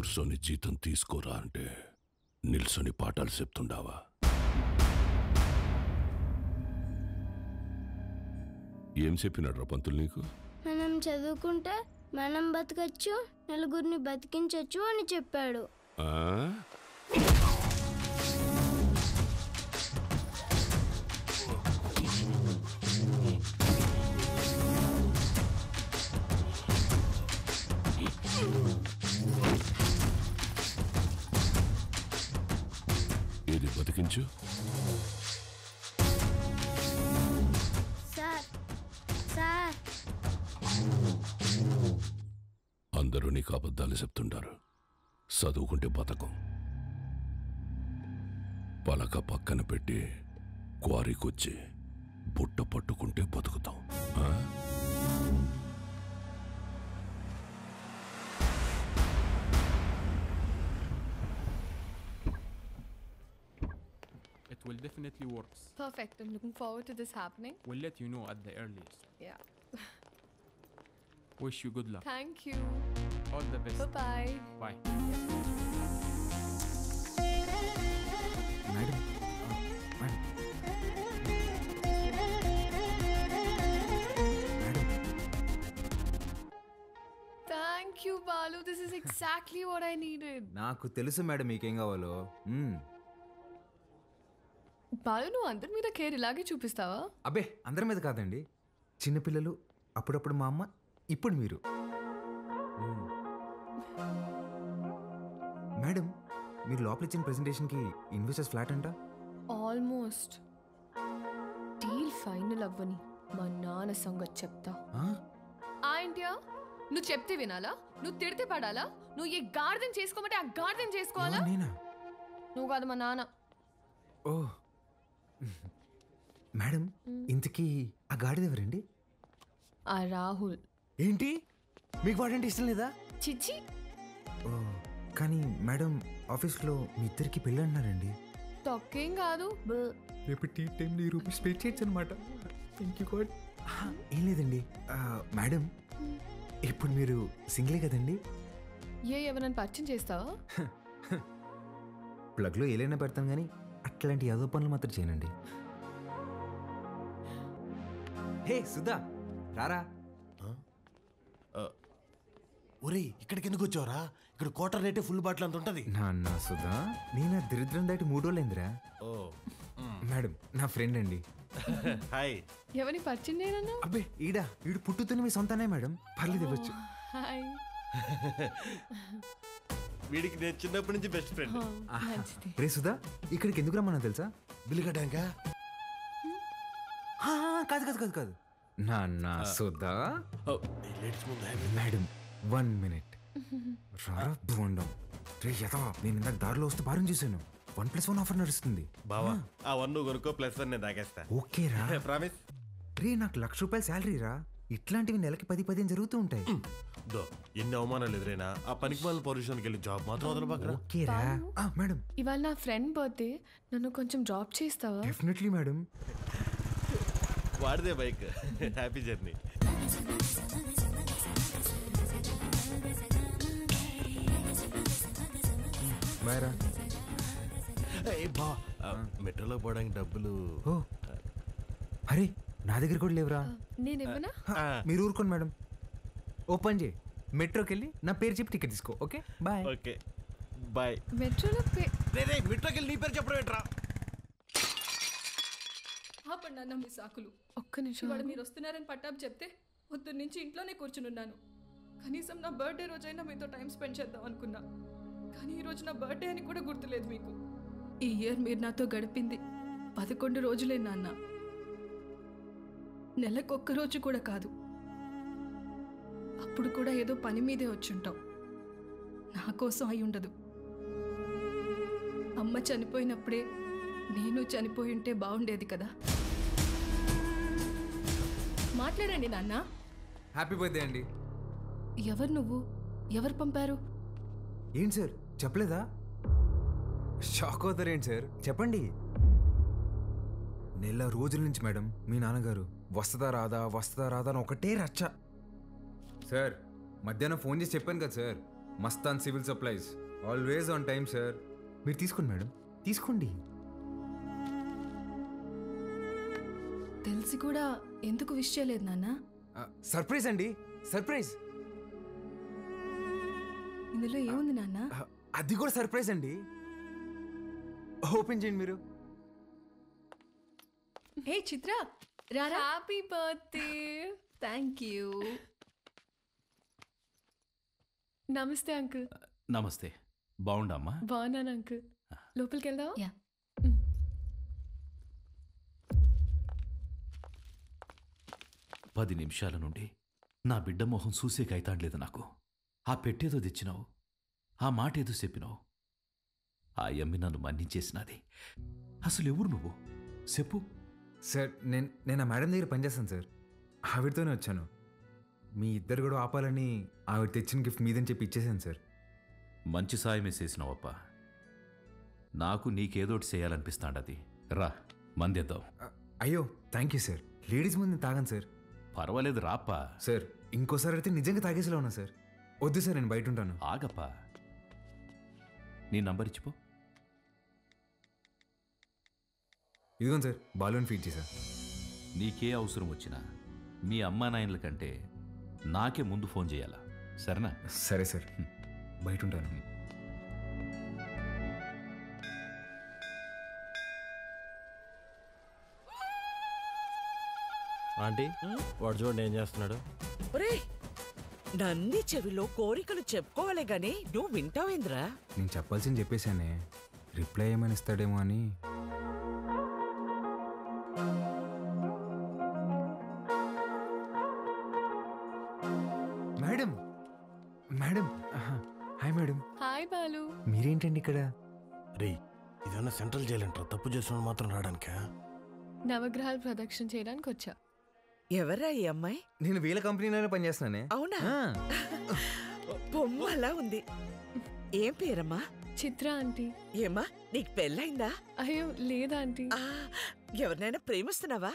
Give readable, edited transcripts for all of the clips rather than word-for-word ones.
కూర్చొని జీతం తీసుకోరా అంటే నిల్సొని పాఠాలు చెప్తుండావా? ఏం చెప్పినాడ్రా పంతులు నీకు? మనం చదువుకుంటే మనం బతకచ్చు, నలుగురిని బతికించచ్చు అని చెప్పాడు. ఏది బతికించు? సార్ సార్ అందరూ నీకు అబద్ధాలు చెప్తుంటారు. చదువుకుంటే బతకం. పలక పక్కన పెట్టి క్వారీకొచ్చి బుట్ట పట్టుకుంటే బతుకుతాం. It will definitely work. Perfect. I'm looking forward to this happening. We'll let you know at the earliest. Yeah. Wish you good luck. Thank you. All the best. Bye-bye. Bye. Madam. Madam. Thank you, Balu. This is exactly what I needed. నాకు తెలుసు madam మీకేం కావాలో. బాలు, నువ్వు అందరి మీద care ఇలాగే చూపిస్తావా? అబ్బే, అందరి మీద కాదండి. చిన్నపిల్లలు, అప్పుడప్పుడు మా అమ్మ, ఇప్పుడు మీరు. మేడం, మీరు లోపల ఇచ్చిన ప్రెజెంటేషన్కి ఇన్వెస్టర్స్ ఫ్లాట్ అంట. ఆల్మోస్ట్. డీల్ ఫైనల్ అవ్వని మా నాన్న సంగతి చెప్తా. ఏంటియా? నువ్వు చెప్తే వినాలా? నువ్వు తిడితే పడాలా? నువ్వు ఏ గార్డెన్ చేసుకోమంటే ఆ గార్డెన్ చేసుకోవాలా? నువ్వు కాదు, మా నాన్న. ఓ మేడం, ఇంతకీ ఆ గాడిద ఎవరండి? ఆ రాహుల్. ఏంటి, మీకు వాడంటే ఇష్టం లేదా? చిచ్చి. ఓ, కానీ మేడం ఆఫీస్లో మీ ఇద్దరికి పెళ్ళి అన్నారండి. తొక్కేం కాదు. రేపు టీ టైంలో రూపీస్ పే చేయొచ్చు అనమాట. Thank you God. ఏం లేదండి మేడం, ఇప్పుడు మీరు సింగిలే కదండి? ఎవరైనా పరిచయం చేస్తావా? ప్లగ్లో ఏలైనా పెడతాను కానీ అట్లాంటి యాదో పనులు మాత్రం చేయనండి. హే సుధా, రారా. ఒరేయ్, ఇక్కడికి ఎందుకు వచ్చావురా? ఇక్కడ క్వార్టర్ రేటే ఫుల్ బాటిల్ అంత ఉంటది. నాన్న సుధా, నేను దరిద్రం దాటి 3 రోజులైందిరా. ఓ మేడం, నా ఫ్రెండ్ అండి. హాయ్. ఎవరిని పరిచయం చేయనన్నా? అబ్బే, ఈడు పుట్టుతున్న మీ సొంతనే మేడం, పర్లేదు ఇవ్వచ్చు. హాయ్. వీడికి నేను చిన్నప్పటి నుంచి బెస్ట్ ఫ్రెండ్. రే సుధా, ఇక్కడికి ఎందుకు రమ్మన్నా తెలుసా? బిల్లు కట్టాక? కాదు కాదు కాదు కాదు నాన్న సుధా. Madam 1 minute. రారా బోండం. రే యథా, నేను ఇందాక దారిలో వస్తే భారం చేశాను. 1+1 ఆఫర్ నడుస్తుంది. బావా, ఆ 1 నువ్వు కొనుక్కో, +1 నేను తాగేస్తా. ఓకే రా, ప్రామిస్. రే, నాకు ₹1,00,000 శాలరీ రా. ఇట్లాంటివి నెలకి 10-15 జరుగుతూ ఉంటాయి. ఎన్ని అవమానాలు ఎదురైనా ఆ పనికి వాళ్ళ పొజిషన్కి వెళ్ళి జాబ్ మాత్రం వదలబాకరా. ఓకేరా మేడం. ఇవాళ నా ఫ్రెండ్ బర్త్డే, నన్ను కొంచెం డ్రాప్ చేస్తావా? Definitely madam. వాడిదే బైక్. Happy journey. బాయ్ రా. బా, మెట్రోలో పోవడానికి డబ్బులు. ఓ అరే, నా దగ్గర కూడా లేవురా. నేనేమన్నా? మీరు ఊరుకోండి మేడం. ఓపెన్ చేయి, మెట్రోకి వెళ్ళి నా పేరు చెప్పి టికెట్ తీసుకో. Okay bye. Okay bye. మెట్రోలో మెట్రోకి వెళ్ళి నీ పేరు చెప్పడం ఏంట్రా? ఆపండి మీ సాకులు. ఒక్క నిమిషం. ఇవాళ మీరు వస్తున్నారని పట్టాపు చెప్తే పొద్దున్న నుంచి ఇంట్లోనే కూర్చునున్నాను. కనీసం నా బర్త్డే రోజైనా మీతో టైం స్పెండ్ చేద్దాం అనుకున్నా, కానీ ఈరోజు నా బర్త్డే అని కూడా గుర్తులేదు మీకు. ఈ ఇయర్ మీరు నాతో గడిపింది 11 రోజులే నాన్న. నెలకొక్క రోజు కూడా కాదు. అప్పుడు కూడా ఏదో పని మీదే వచ్చుంటాం. నా కోసం అయి ఉండదు. అమ్మ చనిపోయినప్పుడే నేను చనిపోయి ఉంటే బాగుండేది కదా. మాట్లాడండి నాన్న. హ్యాపీ బర్త్డే అండి. ఎవరు నువ్వు? ఎవరు పంపారు? ఏంటి సార్ చెప్పలేదా? షాక్ అవుతారేంటి సార్, చెప్పండి. నెల రోజుల నుంచి మేడం మీ నాన్నగారు వస్తుందా రాదా అని ఒకటే రచ్చ. సార్ మధ్యాహ్నం ఫోన్ చేసి చెప్పాను కదా sir, Mastan civil supplies always on time sir. మీరు తీసుకోండి మేడం, తీసుకోండి. తెలిసి కూడా ఎందుకు విష్ చేయలేదు నాన్న? సర్ప్రైజ్ అండి, సర్ప్రైజ్. ఇందులో ఏముంది నాన్న? అది కూడా సర్ప్రైజ్ అండి. ఓపెన్ చేయండి మీరు. హే చిత్ర, రారా. Happy birthday. Thank you. నమస్తే అంకుల్. నమస్తే. బాగుండమ్మా? బాగున్నాను అంకుల్. లోపలికి వెళ్దాం. యా. 10 నిమిషాల నుండి నా బిడ్డ మొహం చూసేకైతాండలేదు నాకు. ఆ పెట్టేదో తెచ్చినావు, ఆ మాట ఏదో చెప్పినావు. ఆ యమ్మి నన్ను మన్నించేసినది. అసలు ఎవరు నువ్వు చెప్పు. సార్ నేను ఆ మేడం దగ్గర పనిచేస్తాను సార్. ఆవిడతోనే వచ్చాను. మీ ఇద్దరు కూడా ఆపాలని ఆవిడ తెచ్చిన గిఫ్ట్ మీదని చెప్పి ఇచ్చేసాను సార్. మంచి సాయమే చేసినావప్ప. నాకు నీకేదోటి చేయాలనిపిస్తాండది. రా మందేద్దాం. అయ్యో థ్యాంక్ యూ సార్. లేడీస్ ముందు తాగాను సార్. పర్వాలేదు రాప్పా. సార్ ఇంకోసారి అయితే నిజంగా తాగేసేలా ఉన్నా సార్. వద్దు సార్, నేను బయట ఉంటాను. ఆగప్పా, నీ నంబర్ ఇచ్చిపో. ఇదిగోండి సార్, బాలూన్ ఫీడ్ చేశా. నీకే అవసరం వచ్చినా మీ అమ్మా నాయనల కంటే నాకే ముందు ఫోన్ చేయాలా, సరేనా? సరే సార్, బయట ఉంటాను. ఆంటీ వాడు చూడండి ఏం చేస్తున్నాడు. ఒరేయ్, నంది చెవిలో కోరికలు చెప్పుకోవాలే గాని నువ్వు వింటావేంద్రా? నేను చెప్పాల్సింది చెప్పేశానే, రిప్లై ఏమైనా ఇస్తాడేమో అని. Madam, madam, hi madam. Hi Balu. మీరేంటండి ఇక్కడ? రే ఇదన్నా సెంట్రల్ జైలు అంటారు, తప్పు చేసిన మాత్రం రావడానికా? నవగ్రహాలు ప్రదక్షిణ చేయడానికి వచ్చా. ఎవరా ఈ అమ్మాయి? నేను వీళ్ళ కంపెనీలోనే పనిచేస్తున్నానే. అవునా? బొమ్మ అలా ఉంది. ఏం పేరమ్మా? చిత్ర ఆంటీ. ఏమ్మా నీకు పెళ్ళైందా? అయ్యో లేదా ఆంటీ. ఆ, ఎవరినైనా ప్రేమిస్తున్నావా?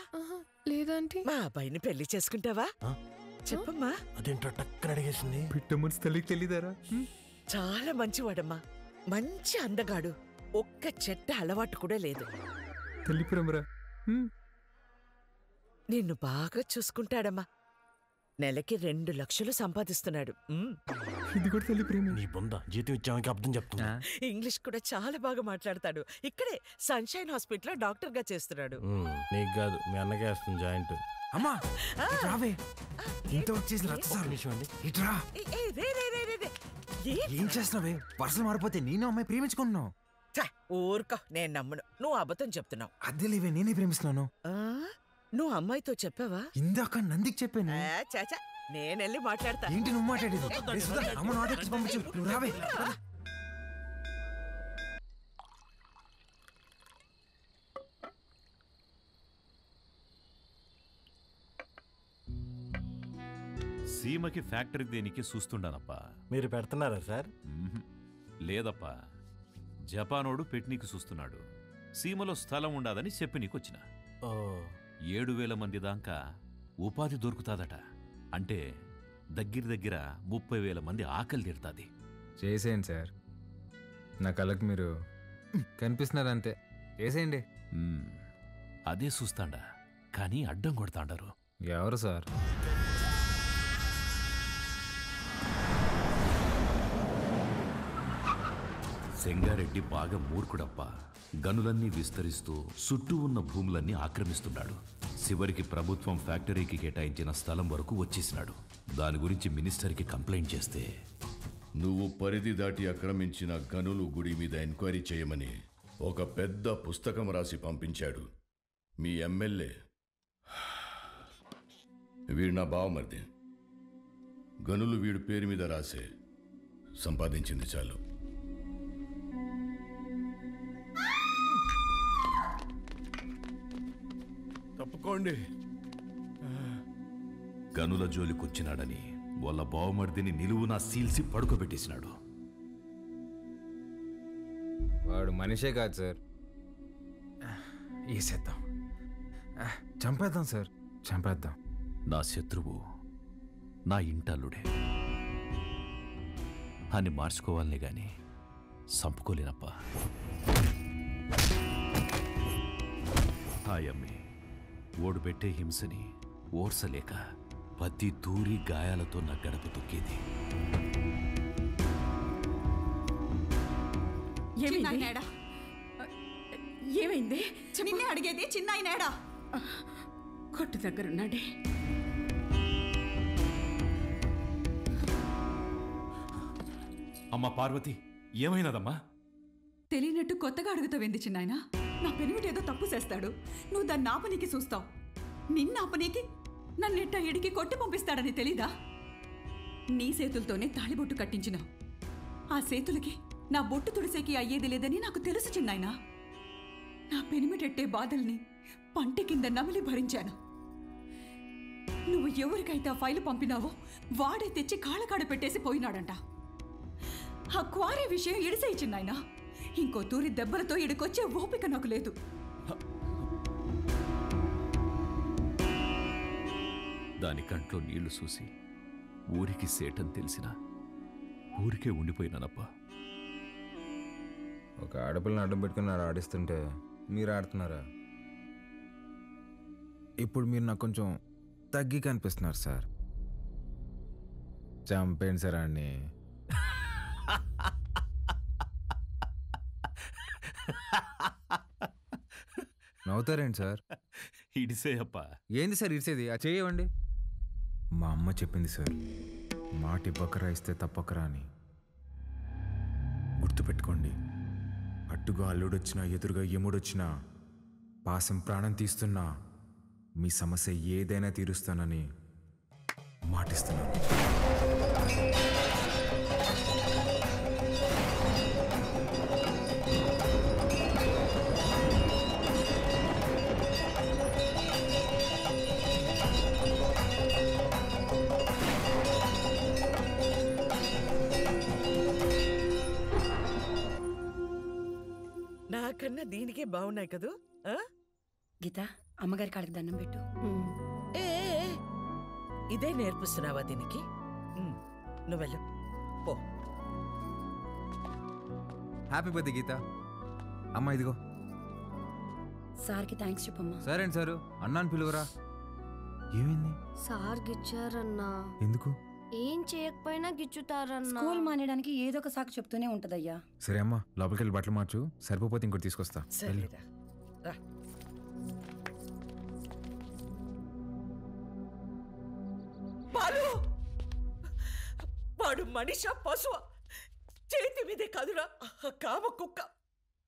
లేదా ఆంటీ. మా అబ్బాయిని పెళ్లి చేసుకుంటావా? చెప్పమ్మా. అదేంటో టక్కన అడిగేసింది. పిట్ట మనసు తల్లికి తెలియదారా? చాలా మంచివాడమ్మా, మంచి అందగాడు, ఒక్క చెట్ట అలవాటు కూడా లేదు. తల్లి ప్రేమరా. నిన్ను బాగా చూసుకుంటాడమ్మా. నెలకి 2 లక్షలు సంపాదిస్తున్నాడు. ఇది కూడా తల్లి ప్రేమ. నీ బొంద జీతం ఇచ్చామకి అర్థం చెప్తున్నా. ఇంగ్లీష్ కూడా చాలా బాగా మాట్లాడతాడు. ఇక్కడే సన్షైన్ హాస్పిటల్లో డాక్టర్ గా చేస్తున్నాడు. నీకు కాదు, మీ అన్నకే వేస్తుంది జాయింట్. అమ్మా రావే, ఇంత వచ్చేసి ఇట్రా. ఏం చేస్తున్నావే? పర్సలు మారిపోతే నేను అమ్మాయి ప్రేమించుకుంటున్నావు. ఊరుకో, నేను నమ్మను. నువ్వు అబద్ధం చెప్తున్నావు. అద్దెలేవే, నేనే ప్రేమిస్తున్నాను. నువ్వు అమ్మాయితో చెప్పావా? ఇందాక నందికి చెప్పాను. చాచా, నేనెళ్ళి మాట్లాడతా. ఏంటి నువ్వు మాట్లాడేది? అమ్మ నాటకి పంపించు, నువ్వు రావే. సీమకి ఫ్యాక్టరీ దేనికి చూస్తుండానప్పా. మీరు పెడుతున్నారా సార్? లేదప్పా, జపానోడు పెట్నీకి చూస్తున్నాడు. సీమలో స్థలం ఉండదని చెప్పి నీకొచ్చిన. 7,000 మంది దాకా ఉపాధి దొరుకుతాదట. అంటే దగ్గర 30,000 మంది ఆకలి తీరుతాది. చేసేయండి సార్, నా కళ్ళకు మీరు కనిపిస్తున్నారు అంతే. చేసేయండి. అదే చూస్తాండా, కానీ అడ్డం కొడతాండారు. ఎవరు సార్? సెంగారెడ్డి బాగా మూర్ఖుడప్ప. గనులన్నీ విస్తరిస్తూ చుట్టూ ఉన్న భూములన్నీ ఆక్రమిస్తున్నాడు. చివరికి ప్రభుత్వం ఫ్యాక్టరీకి కేటాయించిన స్థలం వరకు వచ్చేసినాడు. దాని గురించి మినిస్టర్కి కంప్లైంట్ చేస్తే, నువ్వు పరిధి దాటి ఆక్రమించిన గనులు గుడి మీద ఎంక్వైరీ చేయమని ఒక పెద్ద పుస్తకం రాసి పంపించాడు మీ ఎమ్మెల్యే. వీడు నా బావమరిది. గనులు వీడి పేరు మీద రాసే, సంపాదించింది చాలు. తప్పుకోండి. గనుల జోలికొచ్చినాడని వాళ్ళ బావమర్దిని నిలువునా సీల్సి పడుకోబెట్టేసినాడు. వాడు మనిషే కాదు సార్. వేసేద్దాం, చంపేద్దాం సార్, చంపేద్దాం. నా శత్రువు నా ఇంటల్లుడే. అని మార్చుకోవాలనే గాని సంపుకోలేనప్పా. హాయమ్మి ఓడు పెట్టే హింసని ఓర్సలేక పత్తి దూరి గాయాలతో నా గడప తొక్కేది. ఏమైంది? నిన్నే అడిగేది. చిన్నాయనేడా? కొట్టు దగ్గరున్నాడే. అమ్మా పార్వతి, ఏమైనదమ్మా? తెలియనట్టు కొత్తగా అడుగుతావేంది చిన్నాయన? నా పెనిమిటేదో తప్పు చేస్తాడు, నువ్వు దాన్ని ఆపనీకి చూస్తావు. నిన్న ఆపనీకి నన్నెట్ట ఇడికి కొట్టి పంపిస్తాడని తెలీదా? నీ చేతులతోనే తాళిబొట్టు కట్టించినావు. ఆ చేతులకి నా బొట్టు తుడిసేకి అయ్యేది లేదని నాకు తెలుసు చిన్నాయన. నా పెనిమిటెట్టే బాధల్ని పంటి కింద నమిలి భరించాను. నువ్వు ఎవరికైతే ఆ ఫైలు పంపినావో వాడే తెచ్చి కాళ్ళకాడ పెట్టేసి పోయినాడంట. ఆ క్వారీ విషయం ఇడిసేయి చిన్నాయన. ఇంకో తూరి దెబ్బలతో ఇడికొచ్చే ఓపిక నాకు లేదు. దాని కంట్లో నీళ్లు చూసి ఊరికి సేటని తెలిసినా ఊరికే ఉండిపోయినానప్పా. ఒక ఆడపిల్లని అడ్డం పెట్టుకున్నారు ఆడిస్తుంటే మీరు ఆడుతున్నారా? ఇప్పుడు మీరు నాకు కొంచెం తగ్గి కనిపిస్తున్నారు సార్. చంపేయండి సార్ అన్ని. నవ్వుతారేంటి సార్? ఇడిసే అప్పా. ఏంది సార్ ఇడిసేది? ఆ చేయవండి. మా అమ్మ చెప్పింది సార్, మాట ఇవ్వకరా ఇస్తే తప్పకరా అని. గుర్తుపెట్టుకోండి, అట్టుగా అల్లుడొచ్చినా ఎదురుగా యముడొచ్చినా పాసం ప్రాణం తీస్తున్నా మీ సమస్య ఏదైనా తీరుస్తానని మాటిస్తున్నాను. నాకన్నా దీనికే బాగున్నాయి కదూ. గీత, అమ్మగారి కాళ్ళకి దండం పెట్టు. ఏ ఏ, ఏ, ఇదే నేర్పిస్తున్నావా దీనికి? నువ్వెళ్ళు పో. హ్యాపీ బర్త్డే గీత. అమ్మ ఇదిగో. సార్కి థ్యాంక్స్ చెప్పమ్మా. సరే అండి సారు, అన్నాను పిలువరా. ఏమైంది? సార్ గిచ్చారన్నా. ఎందుకు? ఏం చేయకపోయినా గిచ్చుతారన్నా. స్కూల్ మానేయడానికి ఏదో ఒక సాకు చెప్తూనే ఉంటదయ్యా. సరే అమ్మా, లోపలికి వెళ్ళి బట్టలు మార్చు. సరిపోతే ఇంకోటి తీసుకొస్తా. సరేరా రా. బాలు, వాడు మనిషా పశువా? చేతి మీదే కాదురా కామ కుక్క.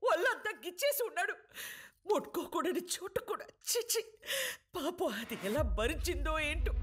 ఒళ్ళంతా గిచ్చేసి ఉన్నాడు. ముట్టుకోకూడని చోటు కూడా. చిచి పాపం, అది ఎలా భరించిందో ఏంటో.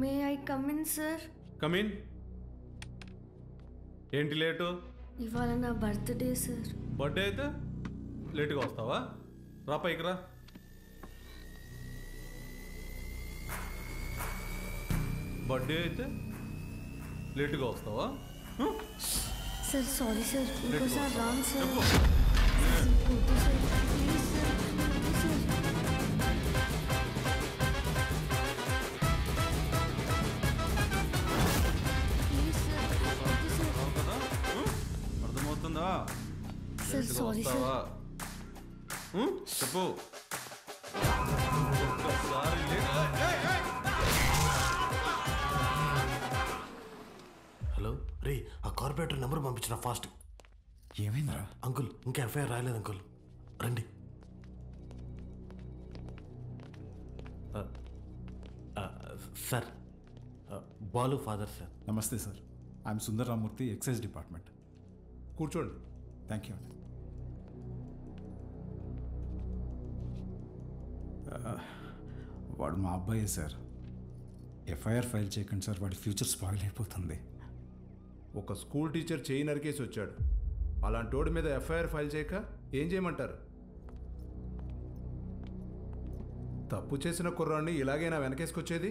May I come in sir? Come in. ఏంటి లేటు? ఇవాళ నా బర్త్డే సార్. బర్త్డే అయితే లేటుగా వస్తావా? రా పైకి రా. బర్త్డే అయితే లేటుగా వస్తావా? సార్ సారీ సార్, ఇంకోసారి రాంగ్ సార్. అర్థమవుతుందా? Sir sorry sir. చెప్పు. హలో రే, ఆ కార్పొరేటర్ నెంబర్ పంపించిన ఫాస్ట్. ఏమైందిరా? అంకుల్, ఇంకా ఎఫ్ఐఆర్ రాయలేదు అంకుల్. రండి. Sir, Balu father sir. నమస్తే sir, I'm Sundar Ramurthy, excise department. కూర్చోండి. థ్యాంక్ యూ అండి. వాడు మా అబ్బాయే సార్. ఎఫ్ఐఆర్ ఫైల్ చేయకండి సార్, వాడి ఫ్యూచర్ స్పాయిల్ అయిపోతుంది. ఒక స్కూల్ టీచర్ చేయి నరికేసి వచ్చాడు. అలాంటి వాడి మీద ఎఫ్ఐఆర్ ఫైల్ చేయక ఏం చేయమంటారు? తప్పు చేసిన కుర్రాన్ని ఇలాగైనా వెనకేసుకొచ్చేది?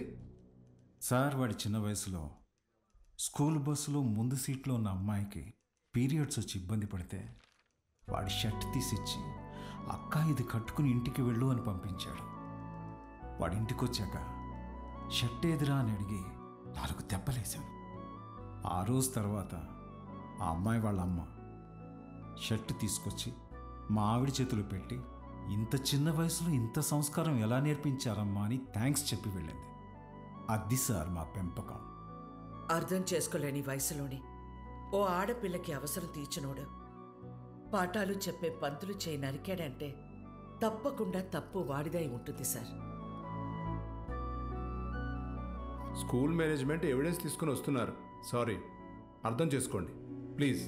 సార్ వాడి చిన్న వయసులో స్కూల్ బస్సులో ముందు సీట్లో ఉన్న అమ్మాయికి పీరియడ్స్ వచ్చి ఇబ్బంది పడితే వాడి షర్ట్ తీసిచ్చి అక్క ఇది కట్టుకుని ఇంటికి వెళ్ళు అని పంపించాడు. వాడి ఇంటికి వచ్చాక షర్ట్ ఏదిరా అని అడిగి 4 దెబ్బలేశాను. ఆ రోజు తర్వాత ఆ అమ్మాయి వాళ్ళ అమ్మ షర్ట్ తీసుకొచ్చి మా ఆవిడ చేతులు పెట్టి ఇంత చిన్న వయసులో ఇంత సంస్కారం ఎలా నేర్పించారమ్మా అని థ్యాంక్స్ చెప్పి వెళ్ళింది. అది సార్ మా పెంపకం. అర్థం చేసుకోలేని వయసులోని ఓ ఆడపిల్లకి అవసరం తీర్చినోడు పాఠాలు చెప్పే పంతులు చేయి నరికాడంటే తప్పకుండా తప్పు వాడిదై ఉంటుంది సార్. స్కూల్ మేనేజ్మెంట్ ఎవిడెన్స్ తీసుకుని వస్తున్నారు. సారీ, అర్థం చేసుకోండి ప్లీజ్.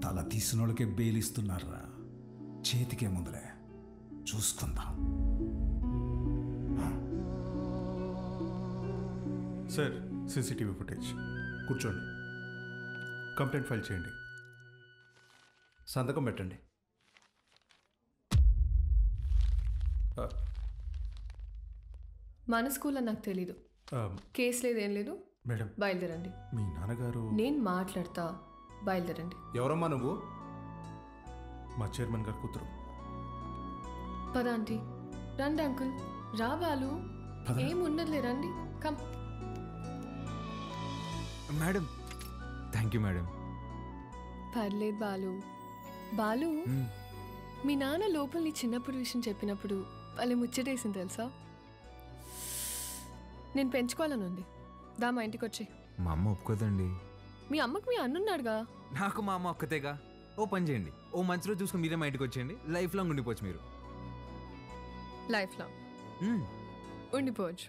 తల తీసిన వాళ్ళకే బెయిలిస్తున్నారా, చేతికే ముందులే చూసుకుందాం. Sir, CCTV footage. కూర్చోండి. కంప్లైంట్ ఫైల్ చేయండి. సంతకం పెట్టండి. మన స్కూల్ అని నాకు తెలీదు. కేసు లేదేం లేదు. మేడం, బయలుదేరండి. మీ నాన్నగారు. నేను మాట్లాడతా, బయలుదేరండి. ఎవరమ్మా నువ్వు? మా చైర్మన్ గారు కూతురు. పద ఆంటీ. రండి అంకుల్. రా బాలు. ఏం ఉండదులే, రండి. Come. Madam, thank you madam. పర్లేదు బాలు. బాలు, మీ నాన్న లోపల నీ చిన్నప్పుడు విషయం చెప్పినప్పుడు వాళ్ళే ముచ్చటేసింది తెలుసా? నేను పెంచుకోవాలని ఉంది. దా మా ఇంటికి వచ్చి. మా అమ్మ ఒప్పుకోదండి. మీ అమ్మకు మీ అన్నున్నాడుగా. నాకు మా అమ్మ ఒక్కతేగా. ఓ పని చేయండి, ఓ మంచి రోజు చూసుకుని మీరే మా ఇంటికి వచ్చేయండి. లైఫ్ లాంగ్ ఉండిపోవచ్చు మీరు. Life long ఉండిపోవచ్చు.